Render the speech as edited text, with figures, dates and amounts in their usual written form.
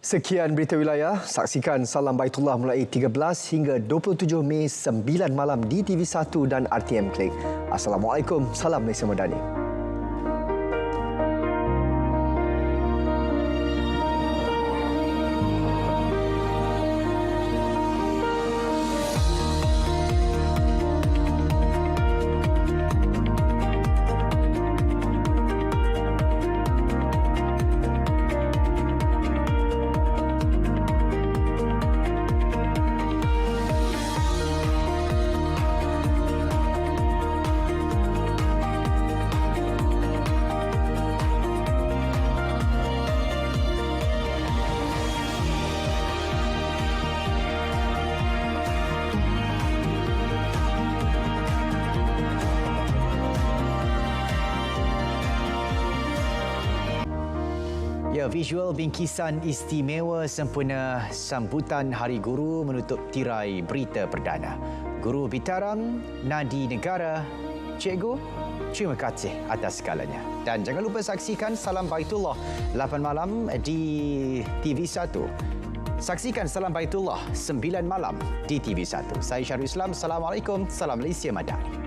Sekian berita wilayah. Saksikan Salam Baitullah mulai 13 hingga 27 Mei 9 malam di TV1 dan RTM Klik. Assalamualaikum. Salam Malaysia Madani. Ya, visual bingkisan istimewa sempena sambutan Hari Guru menutup tirai berita perdana. Guru Bitaram, Nadi Negara, Cikgu, terima kasih atas segalanya. Dan jangan lupa saksikan Salam Baitullah 8 malam di TV1. Saksikan Salam Baitullah 9 malam di TV1. Saya Syarul Islam. Assalamualaikum. Salam Malaysia Madani.